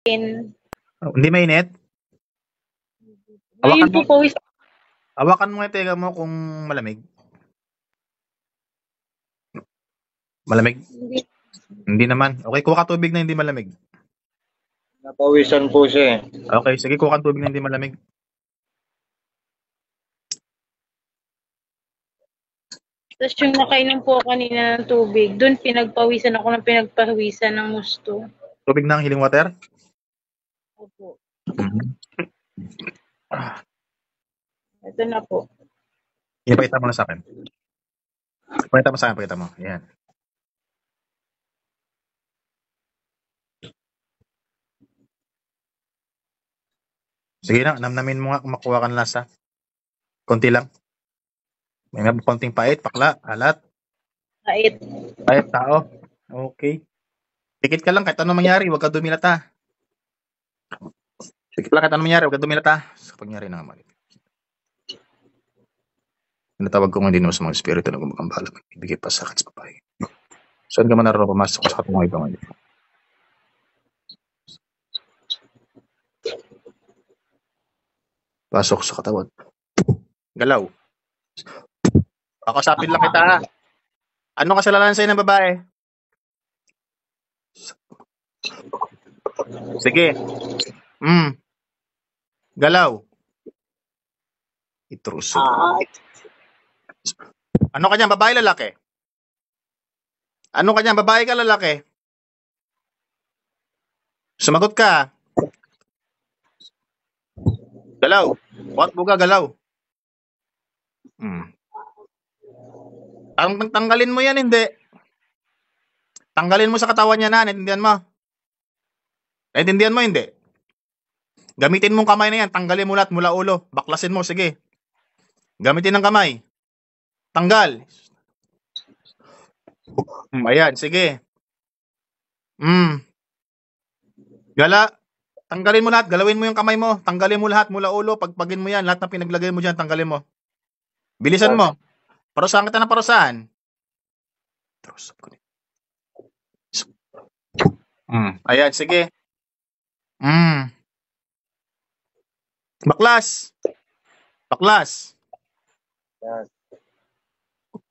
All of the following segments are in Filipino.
Hindi mainit? Ngayon Hawakan po mo, pawis. hawakan mo yung tega mo kung malamig. Malamig? Hindi. Hindi naman. Okay, kuha ka tubig na hindi malamig. Napawisan po siya eh. Okay, sige, kuha ka tubig na hindi malamig. Tapos yung nakainom po ako kanina ng tubig, doon pinagpawisan ako ng pinagpawisan ng gusto. Tubig ng healing water? Opo. Mhm. Ito na po. Ipakita mo na sa akin. Pakita mo sa akin, pakita mo. Ayan. Sige na, namnamin mo nga kung makuha ka ng lasa. Konti lang. May konting pait, pakla, alat. Kait. Pait, tao. Okay. Pikit ka lang kahit ano mangyari, huwag ka dumilat ha. Pikit lang kahit ano mangyari, huwag ka dumilat ha. Sa pangyari na nga. Tinatawag ko nga din sa mga espiritu na gumagambala. Ibigay pa sa akin sa babae. Saan ka man naroon pumasok sa katungay ba ngayon? Pasok sa katawan. Galaw. Pakasapin lang kita ha. Ano kasalanan sa'yo ng babae? Sige. Galaw. Itruso. Ano ka niyan, babae, lalaki? Ano ka niyan, babae ka, lalaki? Sumagot ka. Galaw. What buga, galaw? Tanggalin mo yan, hindi. Tanggalin mo sa katawan niya na, naintindihan mo? Naintindihan mo, hindi? Gamitin mong kamay na yan, tanggalin mo lahat mula ulo. Baklasin mo, sige. Gamitin ng kamay. Tanggal. Ayan, sige. Gala. Tanggalin mo lahat, galawin mo yung kamay mo. Tanggalin mo lahat mula ulo, pagpagin mo yan, lahat ng pinaglagay mo dyan, tanggalin mo. Bilisan mo. Parusahan kita na parusahan. Ayan, sige. Baklas. Baklas. Yes.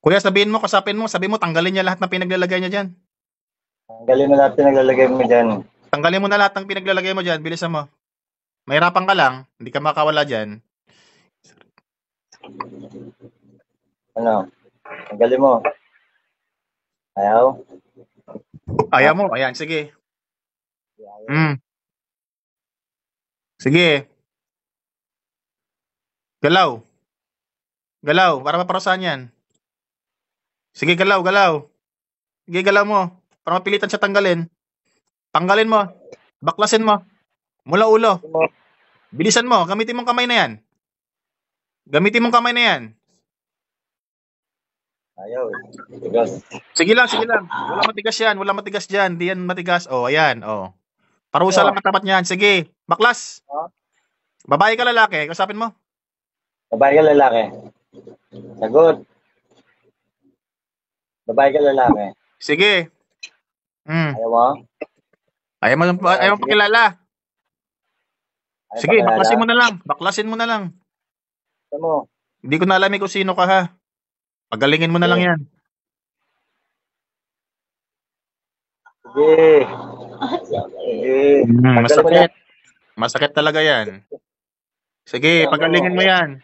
Kuya, sabihin mo, kasapin mo, sabihin mo, tanggalin niya lahat ng pinaglalagay niya dyan. Tanggalin mo lahat pinaglalagay mo dyan. Tanggalin mo na lahat ng pinaglalagay mo dyan, bilisan mo. Mahirapan ka lang, hindi ka makawala dyan. Ano? Tanggalin mo. Ayaw? Ayaw mo, ayan, sige. Sige. Galaw. Galaw, para maparusahan yan. Sige, galaw, galaw. Sige, galaw mo. Para mapilitan siya tanggalin. Tanggalin mo. Baklasin mo. Mula ulo. Bilisan mo. Gamitin mong kamay na yan. Gamitin mong kamay na yan. Ayaw. Tigas. Sige lang, sige lang. Wala matigas yan. Wala matigas dyan. Di yan matigas. Oh, ayan. Oh. Parusa lang katapat niyan. Sige. Baklas. Babae ka, lalaki. Kasapin mo. Babae ka lalaki. Sagot. Babae ka lalaki. Sige. Ayaw mo? Ayaw mo pakilala. Sige, baklasin mo na lang. Baklasin mo na lang. Ano? Hindi ko na alam kung sino ka ha. Pagalingin mo na lang yan. Sige. Sige. Masakit. Masakit talaga yan. Sige, pagalingin mo yan.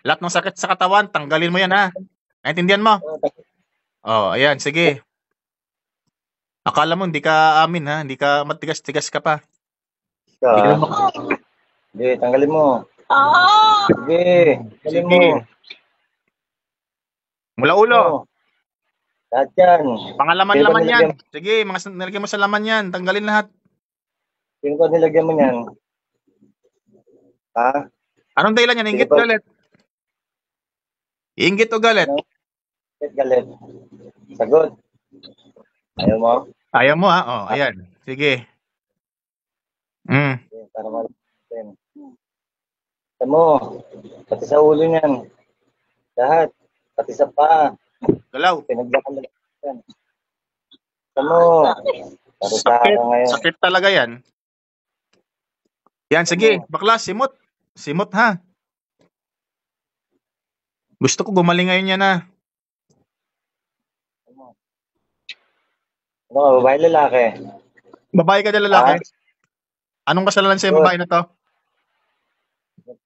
Lahat ng sakit sa katawan, tanggalin mo yan ha. Naintindihan mo? Oh, ayan, sige. Akala mo hindi ka amin ha, hindi ka matigas-tigas ka pa. Sige, tanggalin mo. Sige, tanggalin mo. Mula ulo. Lahat yan. Pangalaman-laman yan. Sige, mga nilagyan mo sa laman yan. Tanggalin lahat. Sino ko nilagyan mo yan? Ha? Anong dahilan yan? Inggit o galit? Inggit o galit? Galit. Sagot. Ayaw mo? Ayaw mo ha? Oh, ayan. Sige. Para malaman. Alam mo, pati sa ulo niyan. Lahat. Pati sa paa. Galaw. Pinaglakan na yan. Alam mo, parusahan ka ngayon. Sakit talaga yan. Yan, sige. Bakla, simot. Simot, ha? Gusto ko gumaling ngayon yan, ha? Ano ka, babae lalaki? Babae ka na lalaki? Anong kasalanan sa babae na to?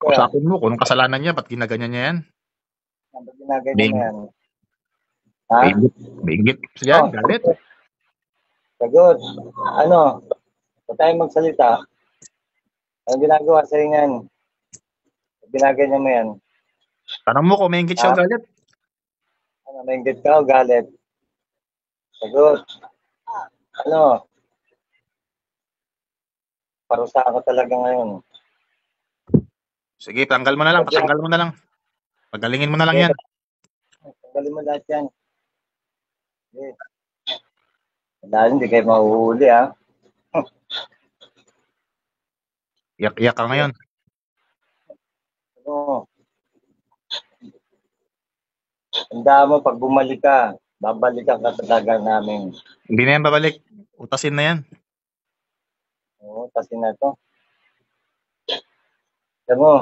Usapin mo kung anong kasalanan niya, ba't ginaganyan niya yan? Ano ginaganyan mo yan? Ha? Binggit. Yan, galit. Sagot. Ano? Ba't tayo magsalita? Ano ginagawa sa'yo yan? Ginaganyan mo yan? Tanong mo kung may inggit siya o galit. Ano, nainggit ka o galit? Sagot. Ano? Parusa ako talaga ngayon. Sige, tanggal mo na lang. Patanggal mo na lang. Pagalingin mo na lang yan. Tanggalin mo lahat yan. Okay. Dahil hindi kayo mahuhuli, ha? Iyak-iyak ka ngayon. Ano? Tandaan mo, pag bumalik ka, babalikan ka talaga namin. Hindi na yan babalik. Utasin na yan. Oo, kasi na to. Alam mo,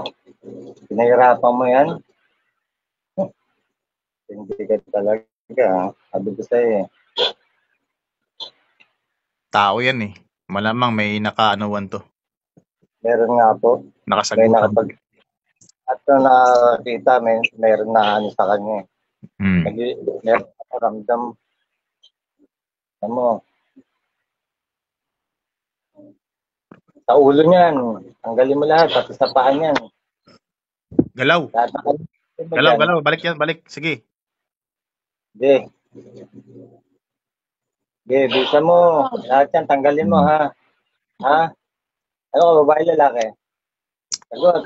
pinahirapan mo yan. Hindi ka talaga, ha? Sabi ko sa'yo, eh. Tao yan eh. Malamang may nakaanuwan to. Meron nga po. May Nakasagutan. at nung nakakita, meron na ano sa kanya, eh. Meron ako ramdam. Alam mo, sa ulo niyan, tanggalin mo lahat, pati sa paa niyan. Galaw. Galaw. Balik yan, balik. Sige. Hindi. Hindi, bisa mo. Lahat yan, tanggalin mo, ha? Ha? Ano ka, babae, lalaki? Sagot.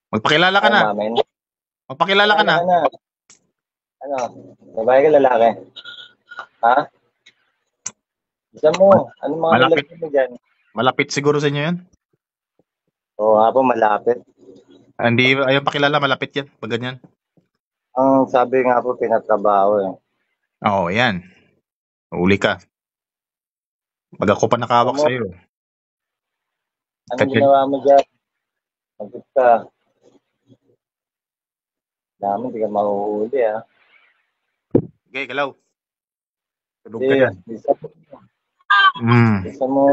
Magpakilala ka na. Magpakilala ka na. Ano? Babae ka, lalaki? Ha? Bisa mo. Ano mga Malapit. nilagay mo dyan? Malapit siguro sa inyo yan. Oo, nga po, malapit. Hindi, ayaw pakilala, malapit yan. Pag ganyan. Ang sabi nga po, pinatrabaho, eh. Oo, yan. Uli ka. Pag ako pa nakawak sa'yo. Anong ginawa mo dyan? Sagot ka. Namin, hindi ka mahuhuli, ha? Okay, galaw. Tulog ka yan. Bisa mo,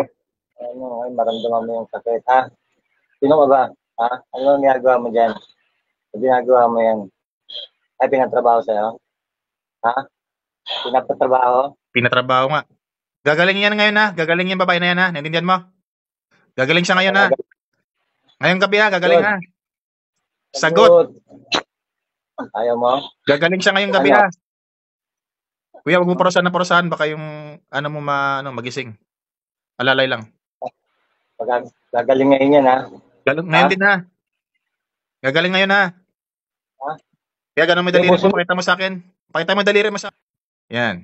ano, ay, maramdaman mo yung sakit, ha? Sino ka ba? Ha? Ano ang ginagawa mo dyan? Ano ginagawa mo yan? Ay, pinatrabaho sa'yo? Ha? Pinapatrabaho? Pinatrabaho nga. Gagaling yan ngayon ha. Gagaling yung babae na yan ha. Naintindihan mo? Gagaling siya ngayon ha. Ngayong gabi ha. Gagaling ha. Sagot. Ayaw mo? Gagaling siya ngayong gabi ha. Kuya, huwag mo parasahan. Baka yung ano mo magising. Alalay lang. Gagaling ngayon yan ha. Ngayon din ha. Gagaling ngayon ha. Ha? Kaya ganun mo daliri mo. Pakita mo sa akin. Pakita mo daliri mo sa akin. Yan.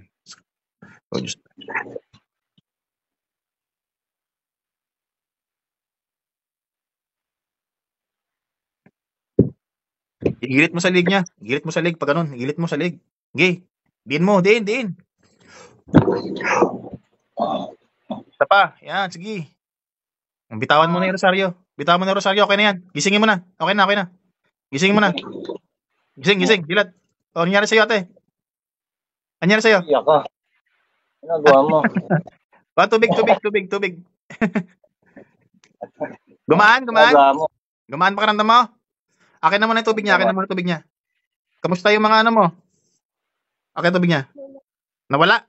Igilit mo sa lig niya. Igilit mo sa lig. Pag ganun, igilit mo sa lig. Okay. Din mo. Din. Isa pa. Yan, sige. Bitawan mo na yung rosaryo. Bitawan mo na yung rosaryo. Okay na yan. Gisingin mo na. Okay na. Gisingin mo na. Gising. Dilat. O, nangyari sa'yo, ate? Nangyari sa'yo? Iyak ka. Ano gawa mo? Tubig. Gumaan. Gumaan pa karamdam mo? Akin na muna yung tubig niya. Kamusta yung mga ano mo? Akin yung tubig niya. Nawala?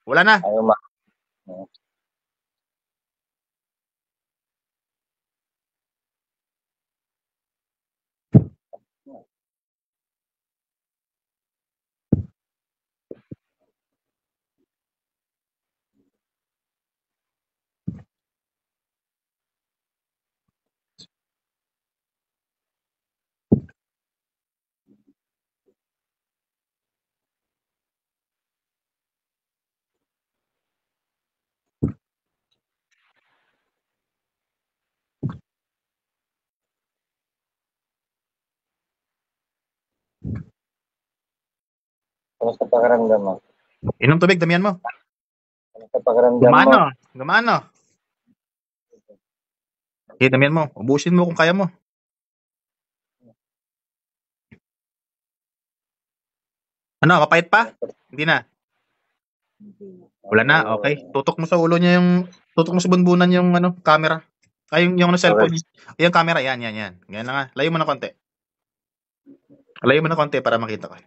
Wala na. Ayaw ma. Kamusta pakiramdam mo? Inom tubig, damihan mo. Kamusta pakiramdam mo? Gumano. Damihan mo. Ubusin mo kung kaya mo. Ano, mapait pa? Hindi na. Wala na, okay. Tutok mo sa ulo niya tutok mo sa bunbunan yung camera. Ay, yung cellphone niya. Yung camera, yan. Ganyan na nga. Layo mo na konti. Layo mo na konti para makita ko.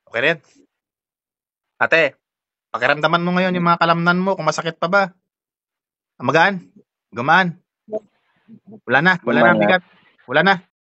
Okay rin. Ate, pakiramdaman mo ngayon yung mga kalamnan mo kung masakit pa ba. Magaan? Gumaan? Wala na Gumaan na. bigat. Wala na.